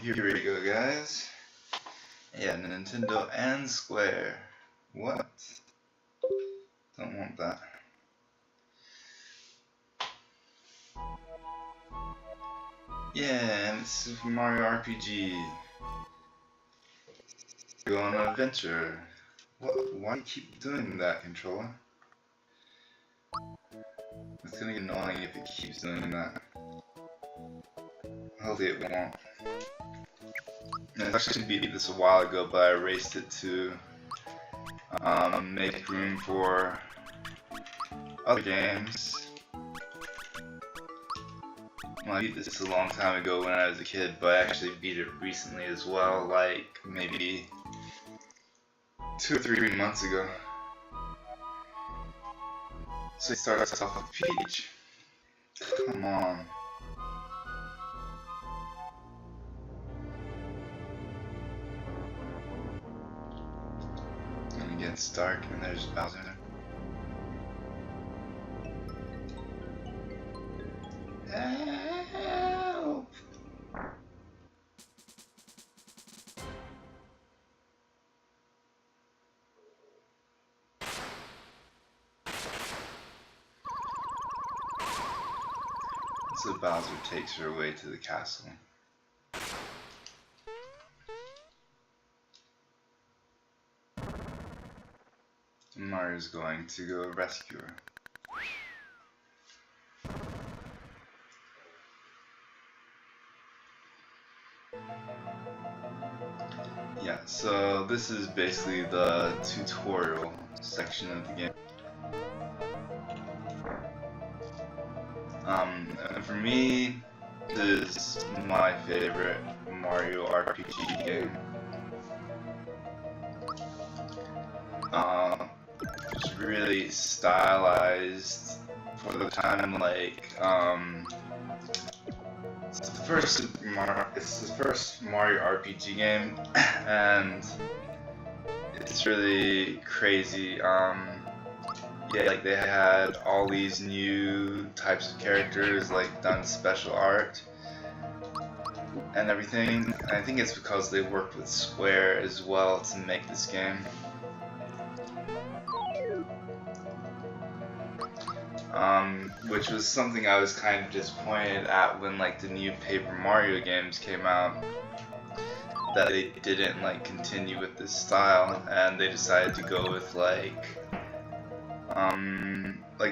Here we go, guys. Yeah, Nintendo and Square. What? Don't want that. Yeah, and it's Super Mario RPG. Go on an adventure. What? Why do you keep doing that, controller? It's gonna get annoying if it keeps doing that. Hopefully it won't. I actually beat this a while ago, but I erased it to make room for other games. Well, I beat this a long time ago when I was a kid, but I actually beat it recently as well, like maybe 2 or 3 months ago. So it starts off with Peach. Come on. And again, it's dark, and there's Bowser. Help! So Bowser takes her away to the castle. Mario's going to go rescue her. Yeah, so this is basically the tutorial section of the game. And for me, this is my favorite Mario RPG game. It's really stylized for the time. Like, it's the first Mario RPG game, and it's really crazy. Yeah, like they had all these new types of characters, like done special art and everything. And I think it's because they worked with Square as well to make this game. Which was something I was kind of disappointed at when like the new Paper Mario games came out, that they didn't like continue with this style, and they decided to go with like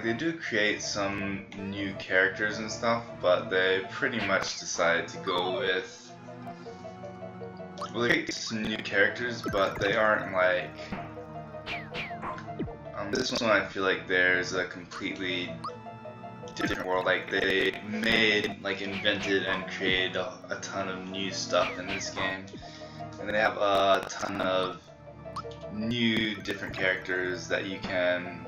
they do create some new characters and stuff, but they pretty much decided to go with, well, they create some new characters, but they aren't like, this one I feel like there's a completely different world. Like they invented and created a ton of new stuff in this game, and they have a ton of new different characters that you can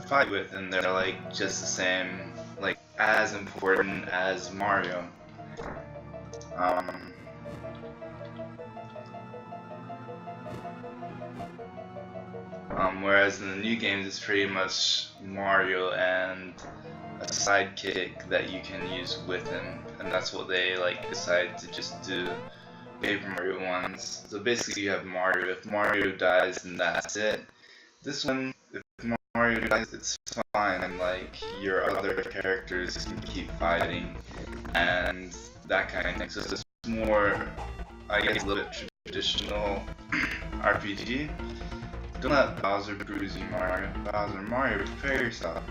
fight with, and they're like just the same, like as important as Mario. Whereas in the new games, it's pretty much Mario and a sidekick that you can use with him, and that's what they like decided to just do Paper Mario ones. So basically, you have Mario. If Mario dies, then that's it. This one, if Mario dies, it's fine, and like your other characters can keep fighting and that kind of thing. So it's more, I guess, a little bit traditional RPG. Don't let Bowser bruise you, Mario. Mario, prepare yourself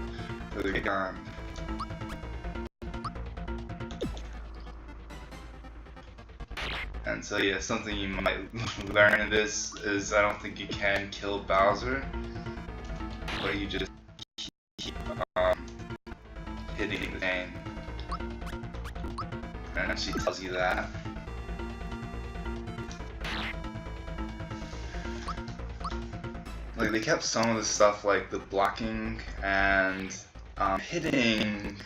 for the gun. And so yeah, something you might learn in this is I don't think you can kill Bowser, but you just keep hitting the game. And she tells you that. Like they kept some of the stuff, like the blocking and hitting,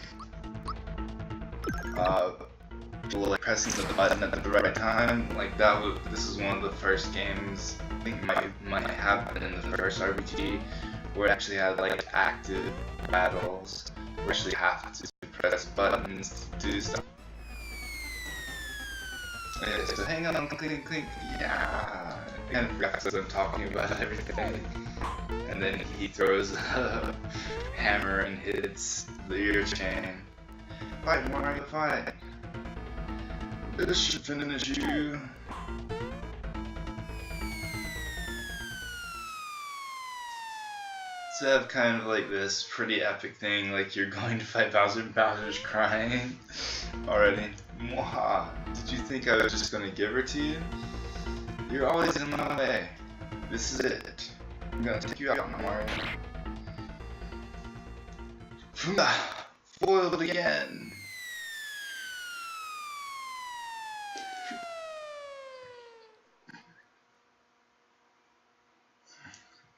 like pressing the button at the right time. Like that was, this is one of the first games, I think might have been in the first RPG, where it actually had like active battles, where you actually have to press buttons to do stuff. Okay, so hang on, clink, clink, yeah. I kind of forgot what I'm talking about everything. And then he throws a hammer and hits the ear chain. Fight, Mario, fight! This should finish you. So I have kind of like this pretty epic thing, like you're going to fight Bowser and Bowser's crying already. Mwaha! Did you think I was just gonna give her to you? You're always in my way. This is it. I'm gonna take you out, Mario. Foiled again!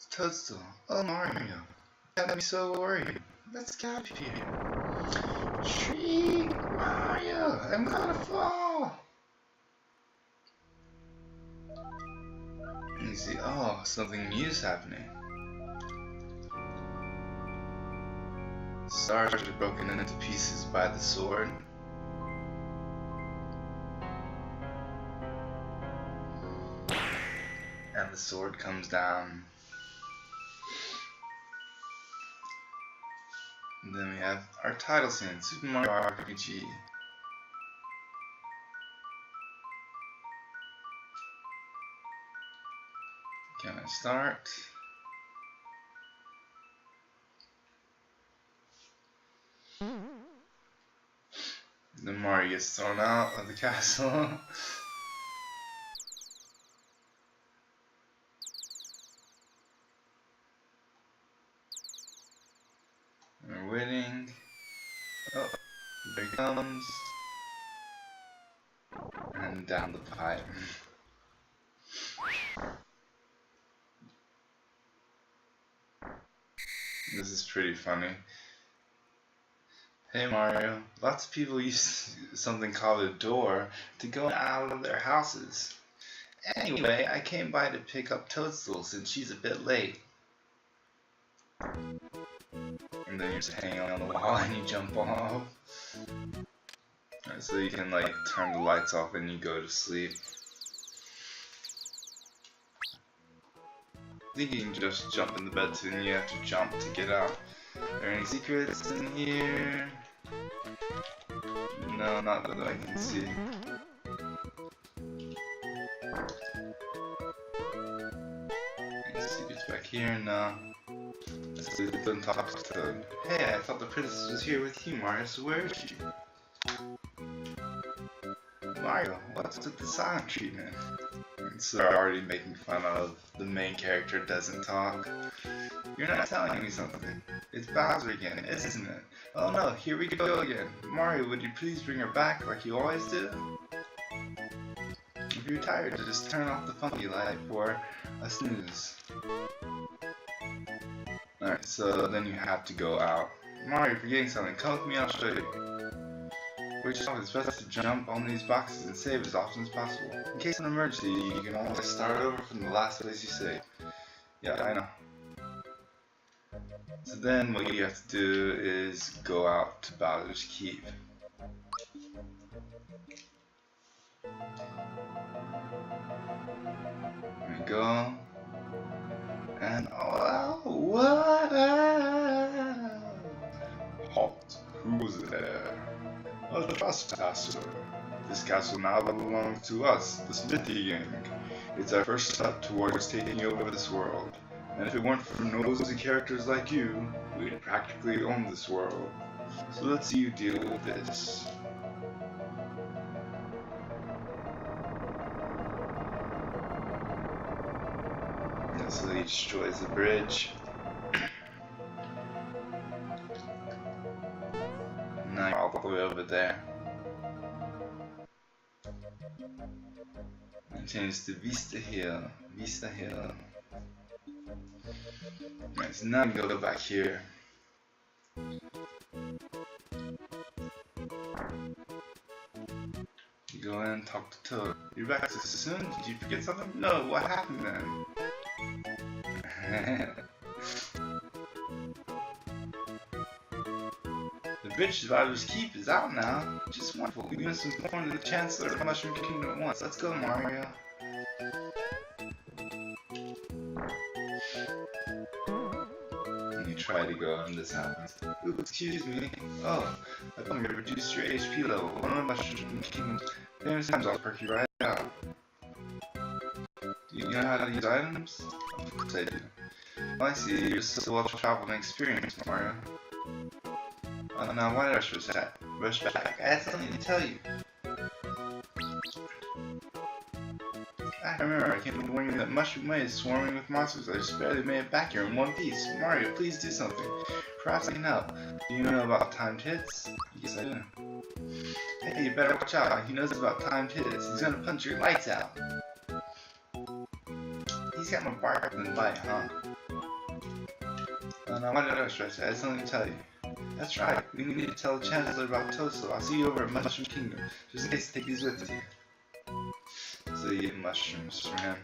Toadstool. Oh, Mario. Got me so worried. Let's get out of here. Shriek, Mario! I'm gonna fall! You see, oh, something new is happening. Stars are broken into pieces by the sword. And the sword comes down. And then we have our title scene, Super Mario RPG. Can I start? Then Mario gets thrown out of the castle. We're waiting. Oh, there he comes. And down the pipe. This is pretty funny. Hey Mario, lots of people use something called a door to go out of their houses. Anyway, I came by to pick up Toadstool since she's a bit late. And then you're just hanging on the wall and you jump off. Alright, so you can like turn the lights off and you go to sleep. I think you can just jump in the bed too, and you have to jump to get out. Are there any secrets in here? No, not that I can see. Any secrets back here? No. Let's see if don't talk to Toad. Hey, I thought the princess was here with you, Mario, so where is she? Mario, what's with the silent treatment? So they're already making fun of the main character doesn't talk. You're not telling me something. It's Bowser again, isn't it? Oh no, here we go again. Mario, would you please bring her back like you always do? If you're tired, just turn off the funky light for a snooze. Alright, so then you have to go out. Mario, if you're getting something, come with me, I'll show you. Which is always best to jump on these boxes and save as often as possible. In case of an emergency, you can always start over from the last place you saved. Yeah, I know. So then what you have to do is go out to Bowser's Keep. There we go. And oh, what? Halt! Who's there? A trespasser. This castle now belongs to us, the Smithy Gang. It's our first step towards taking over this world. And if it weren't for nosy characters like you, we'd practically own this world. So let's see you deal with this. Yeah, so he destroys the bridge. Now you're all the way over there. And change to Vista Hill. Vista Hill. Right, so now you go back here. You go in, talk to Toad. You're back so soon? Did you forget something? No, what happened then? The Bridge Survivor's Keep is out now. Just wonderful. We must inform the Chancellor of Mushroom Kingdom at once. Let's go, Mario. You try to go and this happens. Ooh, excuse me. Oh, I thought you reduced your HP level. One of the Mushroom Kingdom's famous items I'll perk you right out. Do you know how to use items? Of course I do. Well, I see. You're so well traveled and experienced, Mario. Now why did I rush back? I had something to tell you. I remember I came to warn you that Mushroom Way is swarming with monsters. I just barely made it back here in one piece. Mario, please do something. Perhaps I can help. Do you know about timed hits? Yes, I do. Hey, you better watch out. He knows about timed hits. He's gonna punch your lights out. He's got more bark than bite, huh? Now why did I stretch? I had something to tell you. That's right. We need to tell the Chancellor about Toadstool. I'll see you over at Mushroom Kingdom. Just in case, take these with you. So you get mushrooms from him.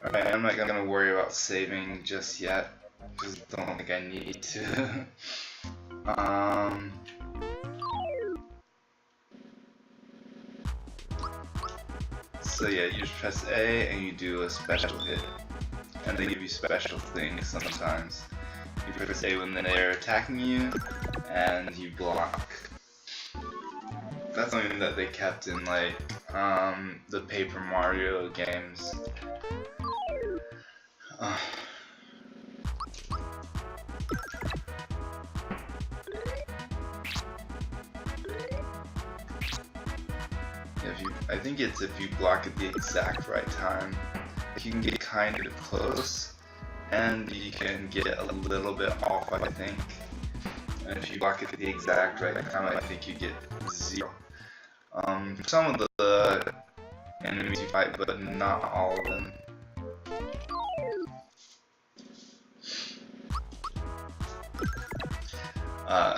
Alright, I'm not gonna worry about saving just yet. Because I don't think I need to. So yeah, you just press A and you do a special hit. And they give you special things sometimes. You press A when they're attacking you, and you block. That's something that they kept in like the Paper Mario games. I think it's if you block at the exact right time. You can get kind of close, and you can get a little bit off, I think. And if you block it at the exact right time, I think you get 0. Some of the enemies you fight, but not all of them.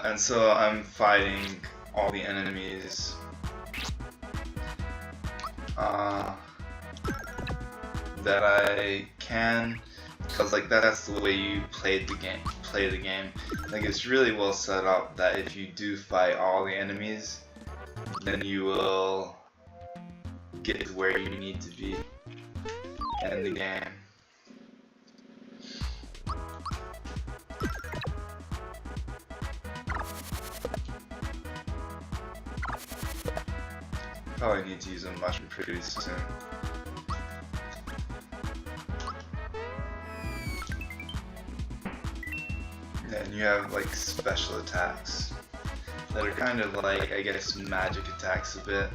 And so I'm fighting all the enemies that I can, because like that's the way you play the game. Like it's really well set up that if you do fight all the enemies, then you will get to where you need to be in the game. Probably need to use a mushroom pretty soon. And you have like special attacks that are kind of like, I guess, magic attacks a bit.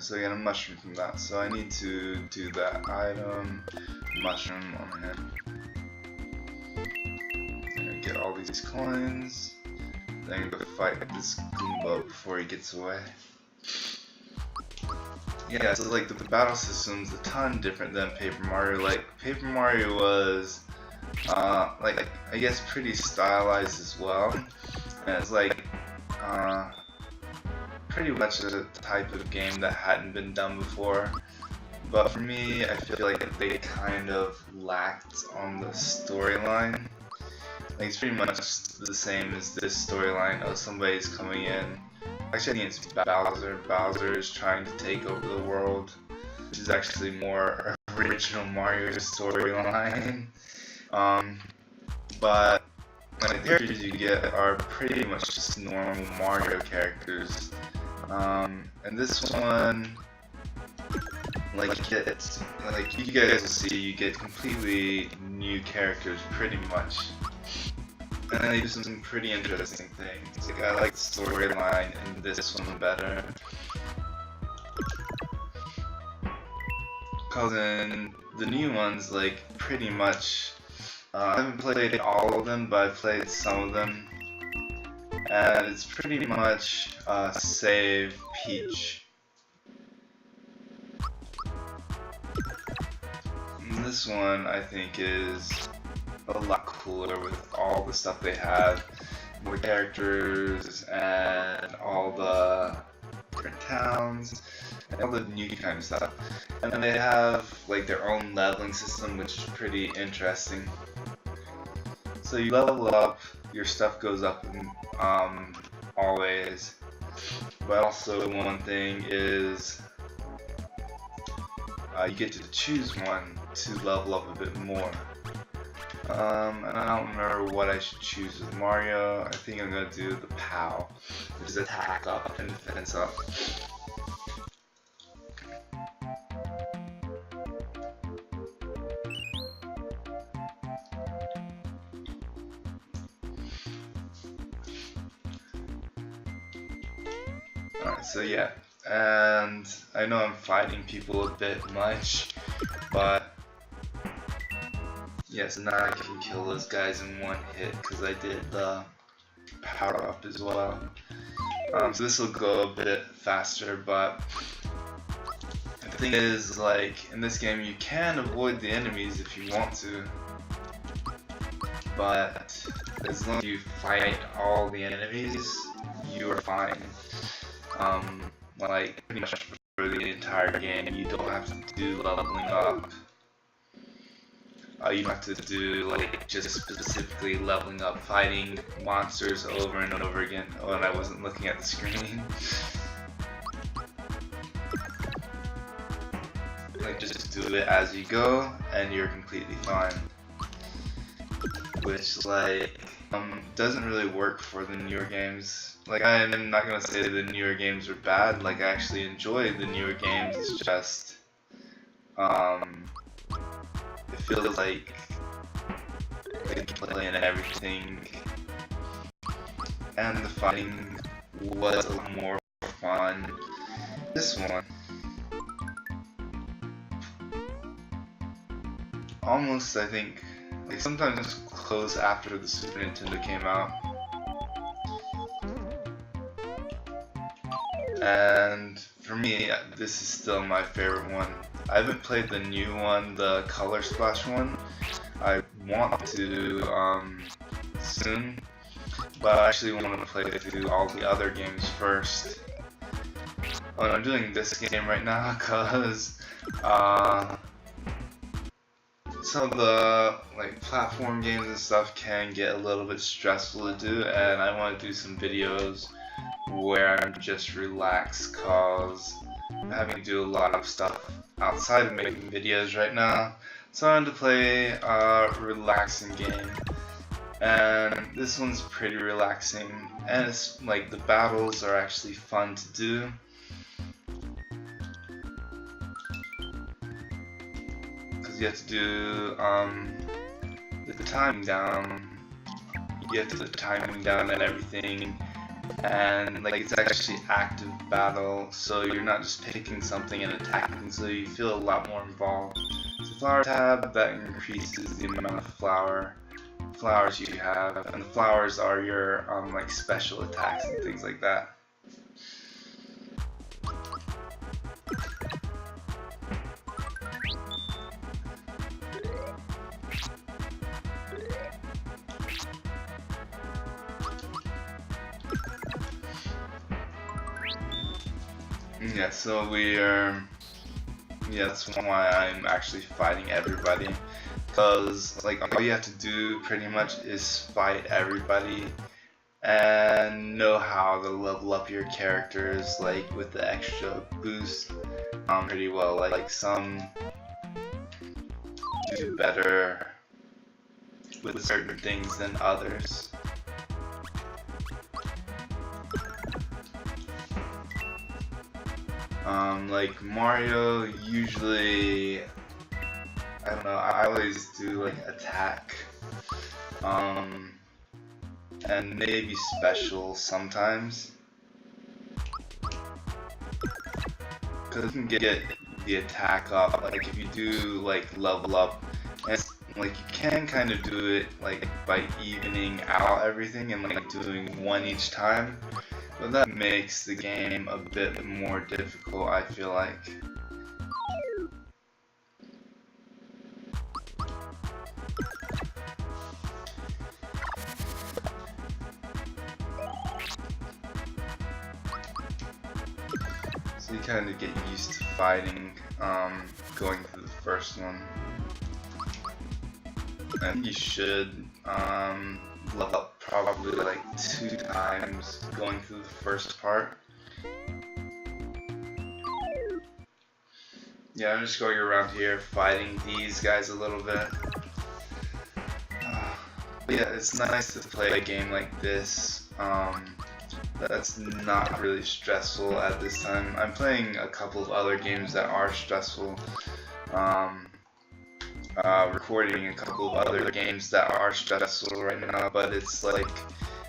So I get a mushroom from that, so I need to do that item, mushroom on him. And I get all these coins. Then I go fight this Goomba before he gets away. Yeah, so like the battle system's a ton different than Paper Mario. Like Paper Mario was like I guess pretty stylized as well. And it's like pretty much a type of game that hadn't been done before. But for me, I feel like they kind of lacked on the storyline. Like it's pretty much the same as this storyline of somebody's coming in. Actually, I think it's Bowser. Bowser is trying to take over the world, which is actually more original Mario storyline. But the characters you get are pretty much just normal Mario characters. And this one, like you guys will see, you get completely new characters pretty much. And then they do some pretty interesting things. Like I like the storyline in this one better. Cause in the new ones, like pretty much, I haven't played all of them, but I've played some of them. And it's pretty much save Peach. And this one I think is a lot cooler with all the stuff they have, more characters and all the different towns and all the new kind of stuff. And then they have like their own leveling system, which is pretty interesting. So you level up, your stuff goes up always. But also one thing is you get to choose one to level up a bit more. And I don't remember what I should choose with Mario. I think I'm gonna do the POW, which is attack up and defense up. Alright, so yeah, and I know I'm fighting people a bit much, but yes, now I can kill those guys in one hit because I did the power up as well. So this will go a bit faster, but the thing is, like, in this game you can avoid the enemies if you want to, but as long as you fight all the enemies, you are fine. Like, pretty much for the entire game, you don't have to do leveling up. You have to do, like, just specifically leveling up, fighting monsters over and over again. Oh, and I wasn't looking at the screen. Like, just do it as you go, and you're completely fine. Which, like, doesn't really work for the newer games. Like, I'm not gonna say the newer games are bad. Like, I actually enjoy the newer games. It's just, it feels like the gameplay and everything, and the fighting was a lot more fun. This one, almost, I think, like, sometimes close after the Super Nintendo came out. And for me, this is still my favorite one. I haven't played the new one, the Color Splash one. I want to soon, but I actually want to play through all the other games first. Oh, and I'm doing this game right now because some of the, like, platform games and stuff can get a little bit stressful to do, and I want to do some videos where I'm just relaxed cause I'm having to do a lot of stuff outside of making videos right now. So I wanted to play a relaxing game, and this one's pretty relaxing, and it's like the battles are actually fun to do. Because you have to do the timing down. You have to put the timing down and everything. And, like, it's actually active battle, so you're not just picking something and attacking, so you feel a lot more involved. So flower tab, that increases the amount of flowers you have, and the flowers are your like, special attacks and things like that. Yeah, so that's why I'm actually fighting everybody, because, like, all you have to do pretty much is fight everybody and know how to level up your characters, like, with the extra boost pretty well. Like some do better with certain things than others. Like Mario, usually, I don't know, I always do, like, attack, and maybe special sometimes, because you can get the attack up, like, if you do, like, level up, and like, you can kind of do it, like, by evening out everything and, like, doing one each time. But that makes the game a bit more difficult, I feel like. So you kind of get used to fighting, going through the first one. And you should level up probably like 2 times going through the first part. Yeah, I'm just going around here fighting these guys a little bit. But yeah, it's nice to play a game like this. That's not really stressful at this time. I'm playing a couple of other games that are stressful. Recording a couple of other games that are stressful right now, but it's like,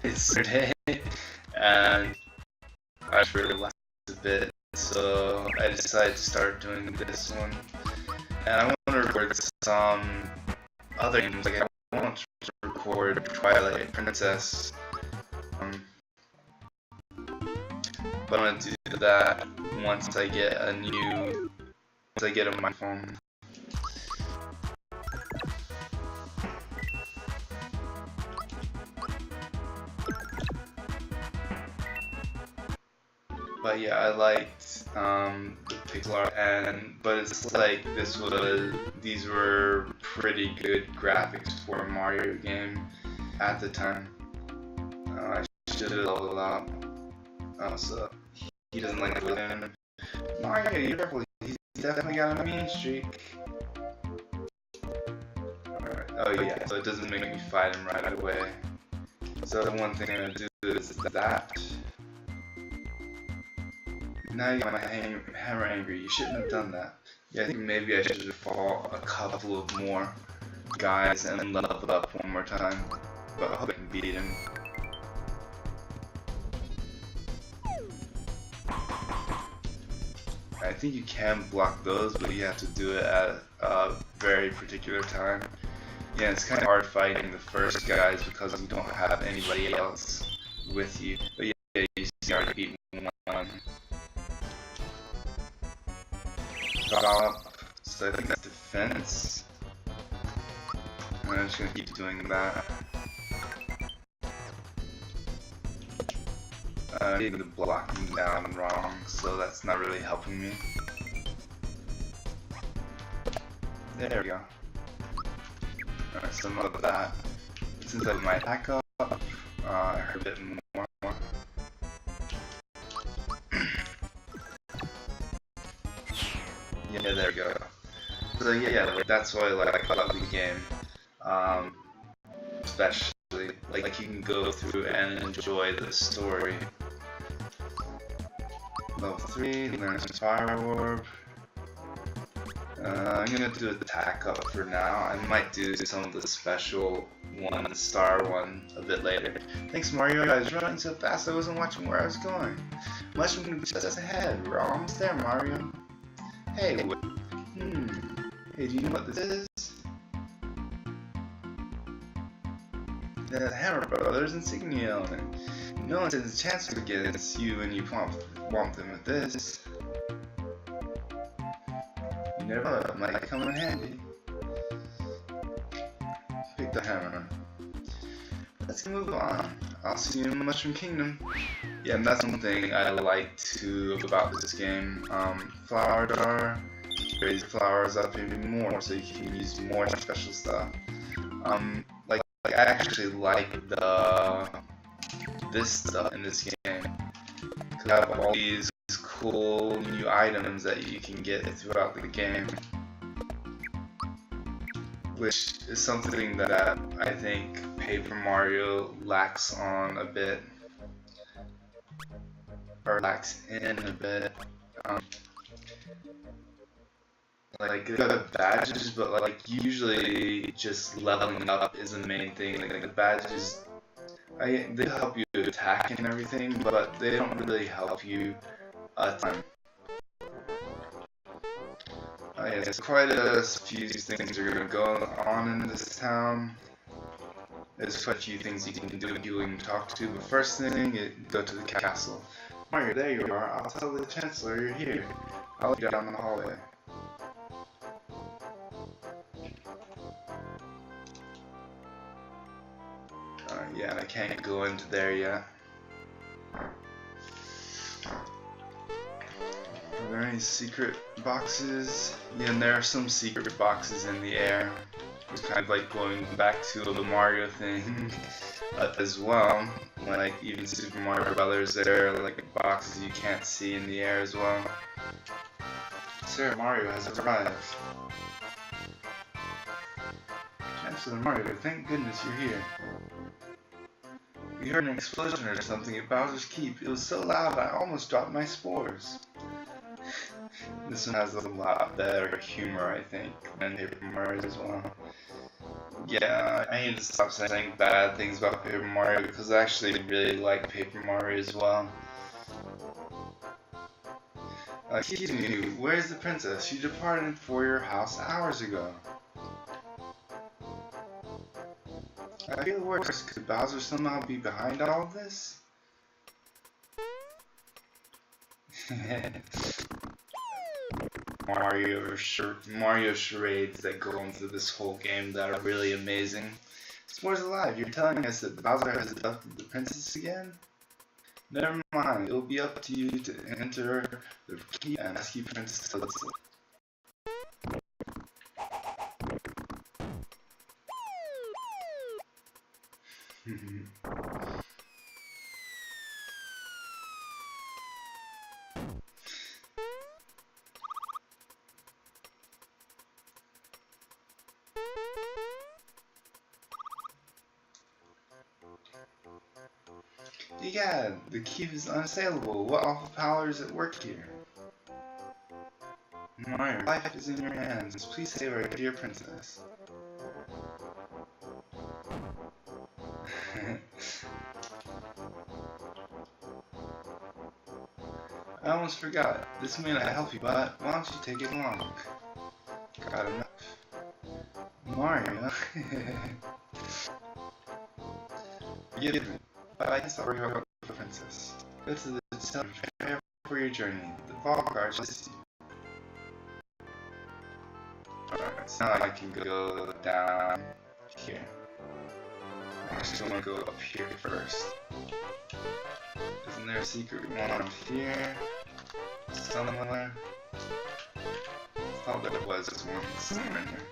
it's Saturday, and I should relax a bit, so I decided to start doing this one. And I want to record some other games, like I want to record Twilight Princess, but I'm gonna do that once I get a microphone. But yeah, I liked the pixel art, but it's like these were pretty good graphics for a Mario game at the time. I should have leveled up. So he doesn't like living. Mario, you're careful. He's definitely got a mean streak. Alright. Oh yeah, so it doesn't make me fight him right away. So the one thing I'm gonna do is that. Now you got my hammer angry. You shouldn't have done that. Yeah, I think maybe I should have fought a couple of more guys and leveled up one more time. But I hope I can beat him. I think you can block those, but you have to do it at a very particular time. Yeah, it's kind of hard fighting the first guys because you don't have anybody else with you. But yeah, you see I already beat one. Got up, so I think that's defense. And I'm just gonna keep doing that. I'm getting the blocking down wrong, so that's not really helping me. There we go. Alright, some of that. Since I have my attack up, I heard a bit more. Yeah, there we go. So yeah, like, that's what I like about the game. Especially, like you can go through and enjoy the story. Level 3, learn some Fire Orb. I'm gonna do attack up for now. I might do some of the special one, the star one, a bit later. Thanks Mario, I was running so fast I wasn't watching where I was going. Mushroom just ahead, we're almost there Mario. Hey, hey, do you know what this is? The Hammer Brothers insignia element. No one has a chance against you when you womp them with this. You never know, it might come in handy. Pick the hammer. Let's move on. I'll see you in the Mushroom Kingdom. Yeah, and that's one thing I like too about this game. Flower jar, raise flowers up even more so you can use more special stuff. Like I actually like this stuff in this game. Cause I have all these cool new items that you can get throughout the game, which is something that I think Paper Mario lacks on a bit, or lacks in a bit. Like good badges, but like usually just leveling up is the main thing. Like the badges, they help you attack and everything, but they don't really help you a ton. Yeah, there's quite a few things are gonna go on in this town. There's quite a few things you can do and you can talk to, but first thing, go to the castle. Mario, there you are. I'll tell the Chancellor you're here. I'll let you down the hallway. Yeah, I can't go into there yet. Are there any secret boxes? Yeah, and there are some secret boxes in the air. It's kind of like going back to the Mario thing as well. Like even Super Mario Brothers, there are like boxes you can't see in the air as well. Sir, Mario has arrived. Chancellor Mario, thank goodness you're here. We heard an explosion or something at Bowser's Keep. It was so loud I almost dropped my spores. This one has a lot better humor, I think, than Paper Mario as well. Yeah, I need to stop saying bad things about Paper Mario because I actually really like Paper Mario as well. Excuse me, where's the princess? She departed for your house hours ago. I feel worse. Could Bowser somehow be behind all of this? Mario charades that go into this whole game that are really amazing. S'more's alive. You're telling us that Bowser has abducted the princess again? Never mind. It'll be up to you to enter the key and rescue Princess Alyssa. Egad, the key is unassailable. What awful power is at work here? Mario, life is in your hands. Please save our dear princess. I almost forgot. This may not help you, but why don't you take it along? Got enough. Mario. Forgive me, but I guess I'll worry about the princess. Go to the center, prepare for your journey. The Vault Guard assists you. Alright, so now I can go down here. I actually want to go up here first. Isn't there a secret one up here? Somewhere? I thought there was one somewhere in here.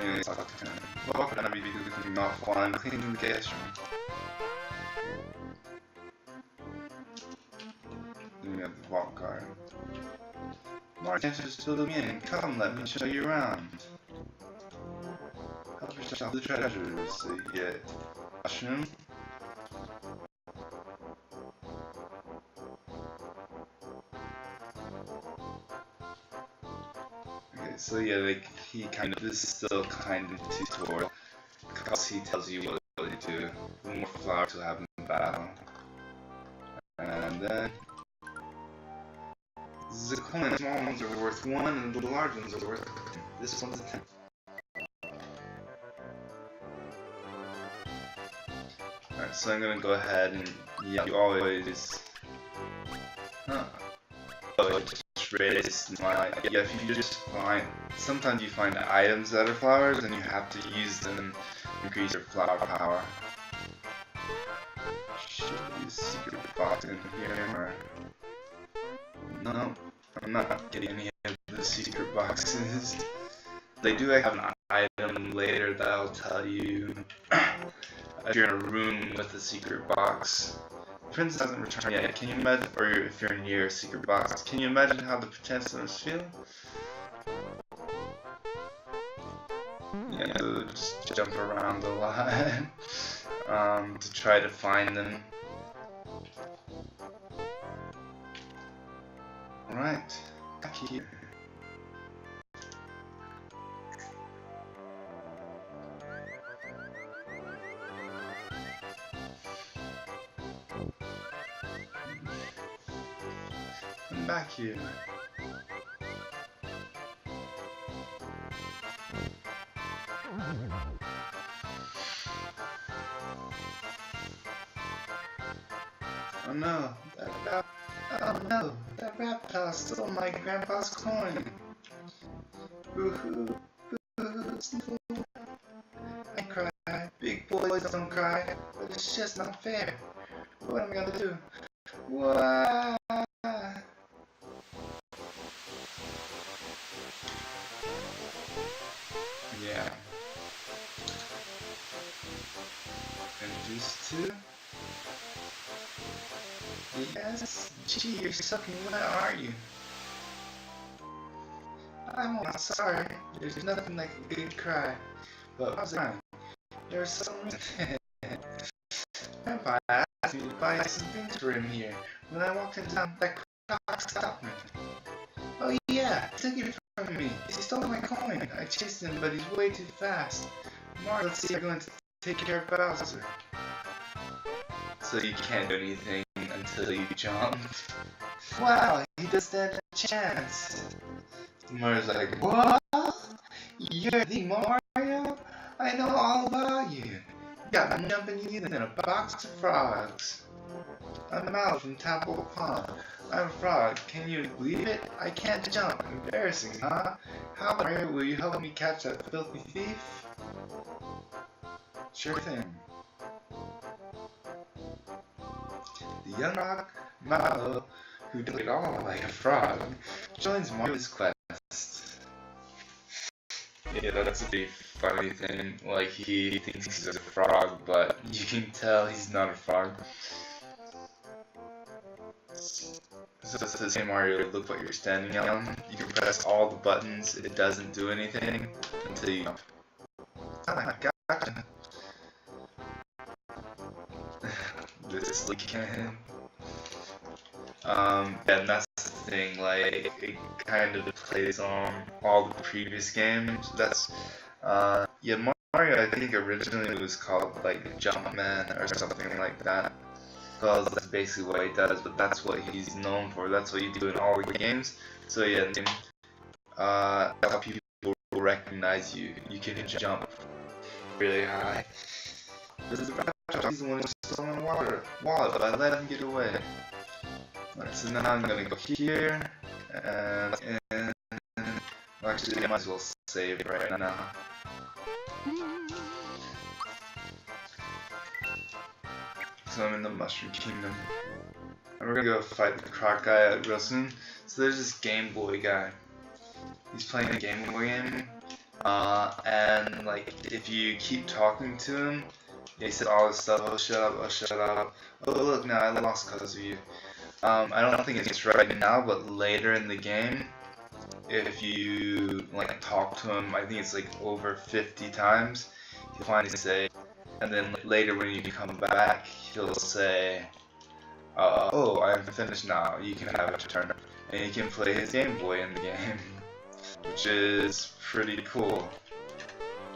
Anyways, I'll talk to him. Well, I'm be looking off while I'm cleaning the guest room. Then we have the Vault Guard. Mark, answers to the in. Come, let me show you around. Help yourself to the treasures so you get mushroom. Okay, so yeah, like he kind of this is still kind of tutorial because he tells you what to do. The more flowers you'll have in the battle, and then the coin, small ones are worth 1, and the large ones are worth 10. This one's a 10. Alright, so I'm gonna go ahead and you always just raise my if you just find sometimes you find items that are flowers and you have to use them to increase your flower power. Should be a secret box in here or no, I'm not getting any of the secret boxes. They do have an item later that'll tell you if you're in a room with a secret box. The princess hasn't returned yet. Can you imagine, or if you're near a secret box, can you imagine how the chancellors feel? Yeah, so just jump around a lot to try to find them. Right, back here. I'm back here. Oh no, that reptile stole my grandpa's coin. Boo-hoo, boo-hoo, I cry. Big boys don't cry, but it's just not fair. What am I gonna do? What? yeah. Introduced to. Yes. Gee, you're soaking wet, aren't you? I'm sorry. There's nothing like a good cry. But I was crying. There's some reason. Grandpa asked me to buy some things for him here. When I walked into town, that cop stopped me. Oh yeah, he took it from me. He stole my coin. I chased him, but he's way too fast. Mark, let's see if you're going to take care of Bowser. So you can't do anything until you jump. Wow, he does stand a chance. Mario's like, what? You're the Mario? I know all about you. You got more jumping you than a box of frogs. I'm Mal from Tadpole Pond. I'm a frog. Can you believe it? I can't jump. Embarrassing, huh? How, Mario, will you help me catch that filthy thief? Sure thing. The young rock, Mallow, who does it all like a frog, joins Mario's quest. Yeah, that's a pretty funny thing. Like, he thinks he's a frog, but you can tell he's not a frog. So it says, hey Mario, look what you're standing on. You can press all the buttons, it doesn't do anything until you jump. Oh, gotcha. This can. And that's the thing, like, it kind of plays on all the previous games. That's, yeah, Mario, I think originally was called, like, Jumpman or something like that. Because that's basically what he does, but that's what he's known for. That's what you do in all the games. So yeah, that's how people recognize you. You can jump really high. He's the one who stole my wallet, but I let him get away. Alright, so now I'm gonna go here, and actually I might as well save right now. So I'm in the Mushroom Kingdom. And we're gonna go fight the crocodile real soon. So there's this Game Boy guy. He's playing a Game Boy game. And like, if you keep talking to him, he said all this stuff, oh shut up, oh shut up. Oh look, now I lost because of you. I don't think it's right now, but later in the game, if you like talk to him, I think it's like over 50 times, he'll finally say, and then later when you come back, he'll say, oh, I'm finished now, you can have a turn. And he can play his Game Boy in the game, which is pretty cool.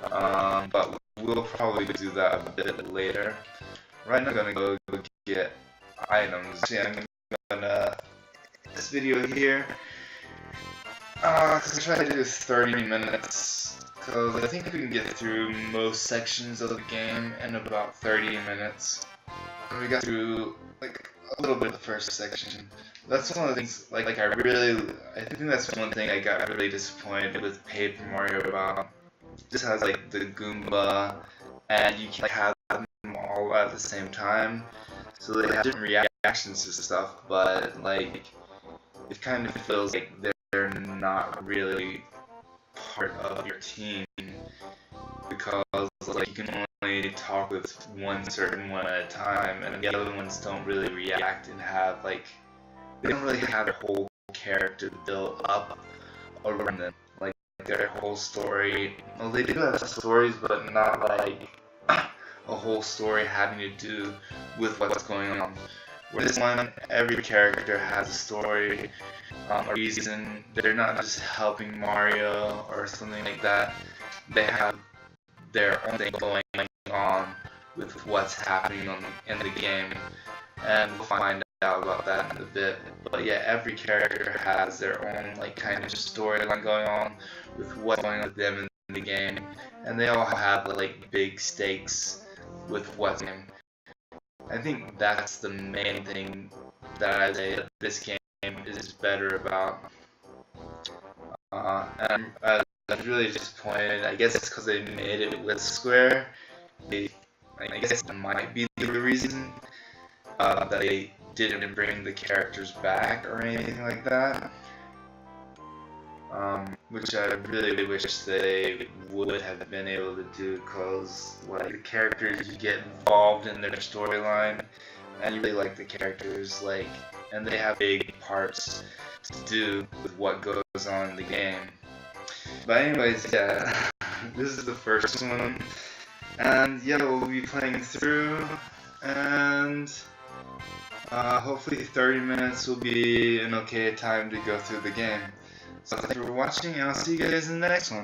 But we'll probably do that a bit later. Right now I'm gonna go get items. See, I'm gonna this video here. Cause I try to do this 30 minutes. Cause I think we can get through most sections of the game in about 30 minutes. And we got through like a little bit of the first section. That's one of the things. Like I think that's one thing I got really disappointed with Paper Mario about. This has like the Goomba, and you can have them all at the same time. So they have different reactions to stuff, but like it kind of feels like they're not really part of your team because like you can only talk with one certain one at a time, and the other ones don't really react and have like they don't really have their whole character built up around them. Like their whole story. Well, they do have stories, but not like a whole story having to do with what's going on. Where this one, every character has a story, a reason. They're not just helping Mario or something like that. They have their own thing going on with what's happening in the game, and we'll find out about that in a bit. But yeah, every character has their own like kind of storyline going on with what's going on with them in the game, and they all have like big stakes with what's in them. I think that's the main thing that I say that this game is better about. And I was really disappointed. I guess it's because they made it with Square. I guess that might be the reason that they didn't bring the characters back or anything like that. which I really wish they would have been able to do, because like the characters, you get involved in their storyline, and you really like the characters, like, and they have big parts to do with what goes on in the game. But anyways, yeah, this is the first one, and yeah, we'll be playing through, and hopefully 30 minutes will be an okay time to go through the game. So thank you for watching, and I'll see you guys in the next one.